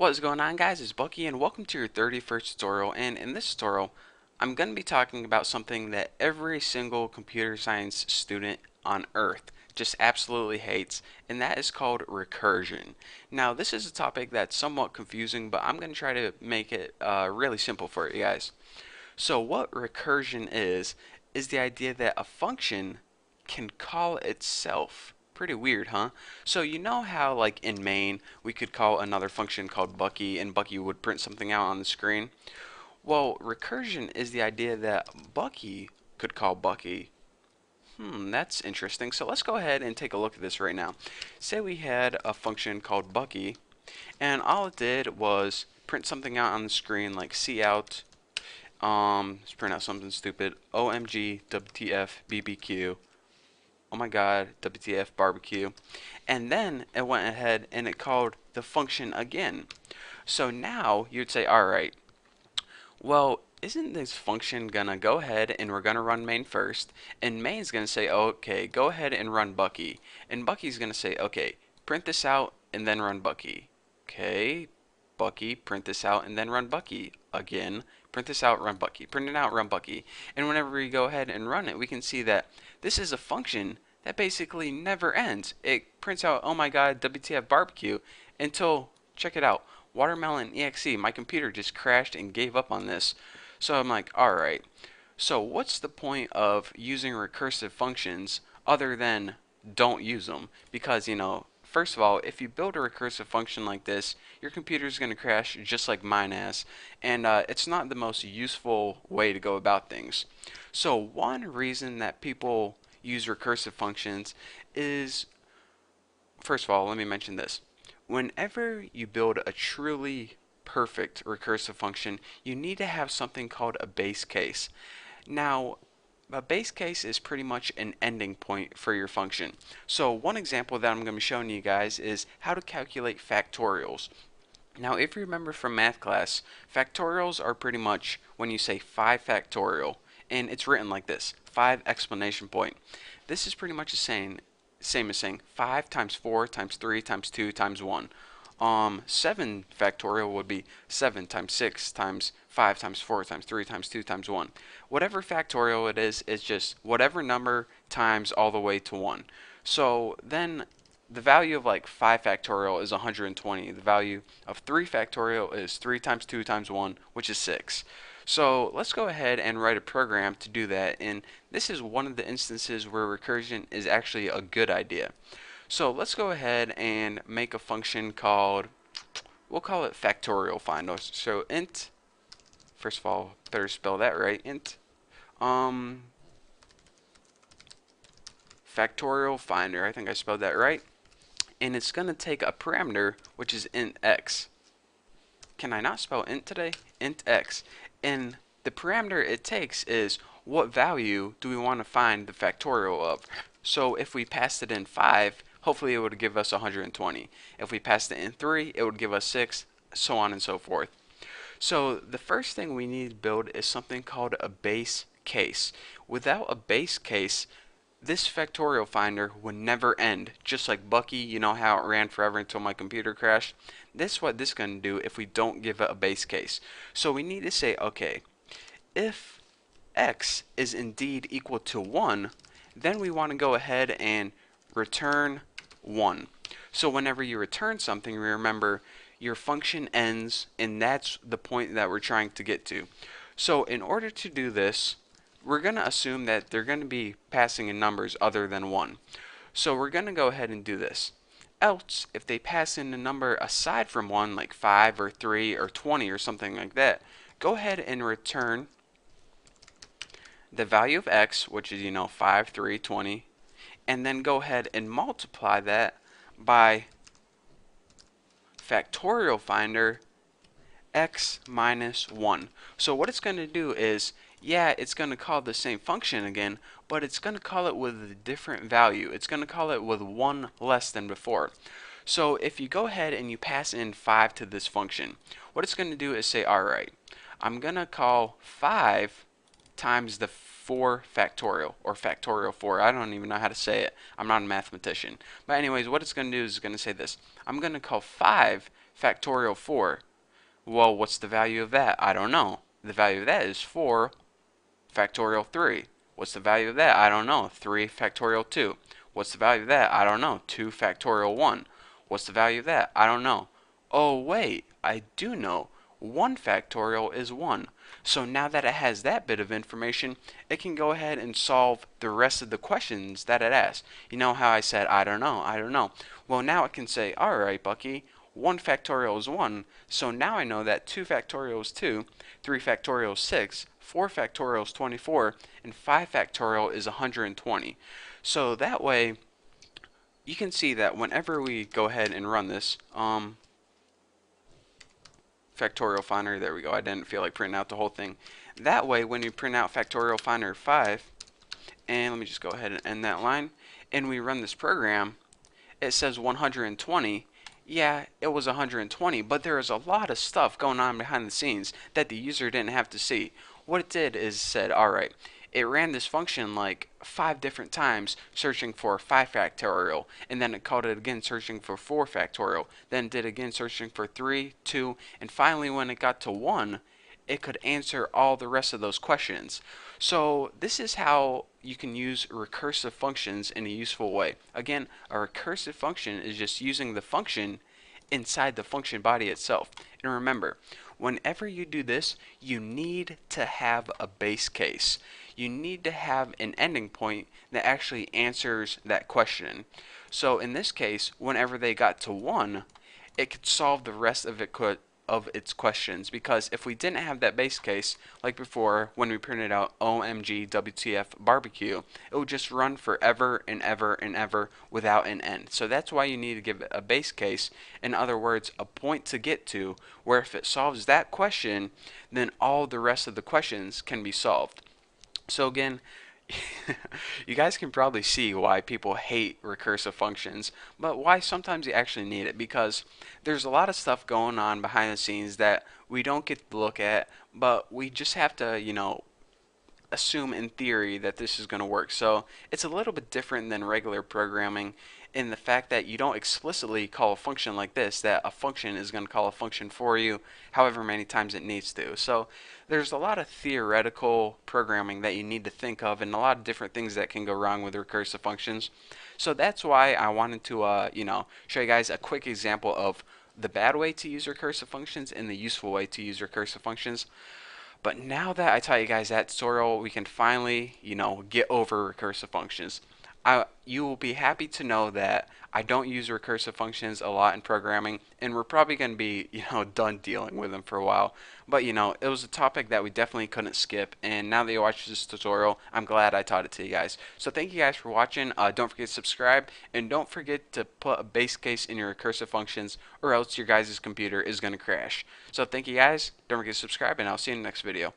What is going on, guys? It's Bucky and welcome to your 31st tutorial. And in this tutorial I'm going to be talking about something that every single computer science student on earth just absolutely hates, and that is called recursion. Now this is a topic that's somewhat confusing, but I'm going to try to make it really simple for you guys. So what recursion is the idea that a function can call itself. Pretty weird, huh? So you know how like in main we could call another function called Bucky and Bucky would print something out on the screen? Well, recursion is the idea that Bucky could call Bucky. That's interesting. So let's go ahead and take a look at this right now. Say we had a function called Bucky, and all it did was print something out on the screen like cout. Let's print out something stupid. OMG, WTF, BBQ. Oh my god, WTF, barbecue. And then it went ahead and it called the function again. So now you'd say, alright, well, isn't this function gonna go ahead and we're gonna run main first, and main's gonna say, okay, go ahead and run Bucky, and Bucky's gonna say, okay, print this out and then run Bucky. Okay, Bucky, print this out and then run Bucky again. Print this out, run Bucky. Print it out, run Bucky. And whenever we go ahead and run it, we can see that this is a function that basically never ends. It prints out, oh my god, WTF barbecue, until, check it out, watermelon exe. My computer just crashed and gave up on this. So I'm like, alright, so what's the point of using recursive functions other than don't use them? Because, first of all, if you build a recursive function like this, your computer is going to crash just like mine has, and it's not the most useful way to go about things. So one reason that people use recursive functions is, first of all, let me mention this. Whenever you build a truly perfect recursive function, you need to have something called a base case. Now, a base case is pretty much an ending point for your function. So one example that I'm going to be showing you guys is how to calculate factorials. Now, if you remember from math class, factorials are pretty much when you say 5 factorial, and it's written like this, 5 exclamation point. This is pretty much the same as saying 5 times 4 times 3 times 2 times 1. 7 factorial would be 7 times 6 times 5 times 4 times 3 times 2 times 1. Whatever factorial it is, it's just whatever number times all the way to 1. So then the value of like 5 factorial is 120. The value of 3 factorial is 3 times 2 times 1, which is 6. So let's go ahead and write a program to do that, and this is one of the instances where recursion is actually a good idea. So let's go ahead and make a function called, we'll call it factorial find. So int, first of all, better spell that right, int factorial finder, I think I spelled that right, and it's going to take a parameter which is int x. Can I not spell int today? Int x. And the parameter it takes is what value do we want to find the factorial of. So if we passed it in 5, hopefully it would give us 120. If we passed it in 3, it would give us 6, so on and so forth. So the first thing we need to build is something called a base case. Without a base case, this factorial finder would never end. Just like Bucky, you know how it ran forever until my computer crashed? This is what this is going to do if we don't give it a base case. So we need to say, okay, if x is indeed equal to 1, then we want to go ahead and return 1. So whenever you return something, remember your function ends, and that's the point that we're trying to get to. So in order to do this, we're going to assume that they're going to be passing in numbers other than 1. So we're going to go ahead and do this. Else, if they pass in a number aside from 1, like 5 or 3 or 20 or something like that, go ahead and return the value of x, which is, 5, 3, 20, and then go ahead and multiply that by factorial finder x minus 1. So what it's going to do is, yeah, it's going to call the same function again, but it's going to call it with a different value. It's going to call it with 1 less than before. So if you go ahead and you pass in 5 to this function, what it's going to do is say, alright, I'm going to call 5 times the 4 factorial, or factorial 4. I don't even know how to say it. I'm not a mathematician. But anyways, what it's going to do is it's going to say this. I'm going to call 5 factorial 4. Well, what's the value of that? I don't know. The value of that is 4 factorial 3. What's the value of that? I don't know. 3 factorial 2. What's the value of that? I don't know. 2 factorial 1. What's the value of that? I don't know. Oh, wait, I do know. 1 factorial is 1. So now that it has that bit of information, it can go ahead and solve the rest of the questions that it asks. You know how I said, I don't know, I don't know. Well, now it can say, alright, Bucky, 1 factorial is 1, so now I know that 2 factorial is 2, 3 factorial is 6, 4 factorial is 24, and 5 factorial is 120. So that way, you can see that whenever we go ahead and run this, factorial finder, there we go, I didn't feel like printing out the whole thing. That way, when you print out factorial finder 5, and let me just go ahead and end that line, and we run this program, it says 120. Yeah, it was 120, but there is a lot of stuff going on behind the scenes that the user didn't have to see. What it did is said, alright, it ran this function like 5 different times searching for 5 factorial, and then it called it again searching for 4 factorial, then did again searching for 3, 2, and finally when it got to 1, it could answer all the rest of those questions. So this is how you can use recursive functions in a useful way. Again, a recursive function is just using the function inside the function body itself. And remember, whenever you do this, you need to have a base case. You need to have an ending point that actually answers that question. So in this case, whenever they got to 1, it could solve the rest of its questions, because if we didn't have that base case, like before when we printed out OMG WTF barbecue, it would just run forever and ever and ever without an end. So that's why you need to give it a base case, in other words, a point to get to, where if it solves that question, then all the rest of the questions can be solved. So again, you guys can probably see why people hate recursive functions, but why sometimes you actually need it, because there's a lot of stuff going on behind the scenes that we don't get to look at, but we just have to, assume in theory that this is going to work. So it's a little bit different than regular programming in the fact that you don't explicitly call a function like this, that a function is going to call a function for you however many times it needs to. So there's a lot of theoretical programming that you need to think of, and a lot of different things that can go wrong with recursive functions. So that's why I wanted to show you guys a quick example of the bad way to use recursive functions and the useful way to use recursive functions. But now that I taught you guys that tutorial, we can finally, get over recursive functions. You will be happy to know that I don't use recursive functions a lot in programming, and we're probably going to be, done dealing with them for a while. But, it was a topic that we definitely couldn't skip, and now that you watched this tutorial, I'm glad I taught it to you guys. So thank you guys for watching. Don't forget to subscribe, and don't forget to put a base case in your recursive functions, or else your guys' computer is going to crash. So thank you guys. Don't forget to subscribe, and I'll see you in the next video.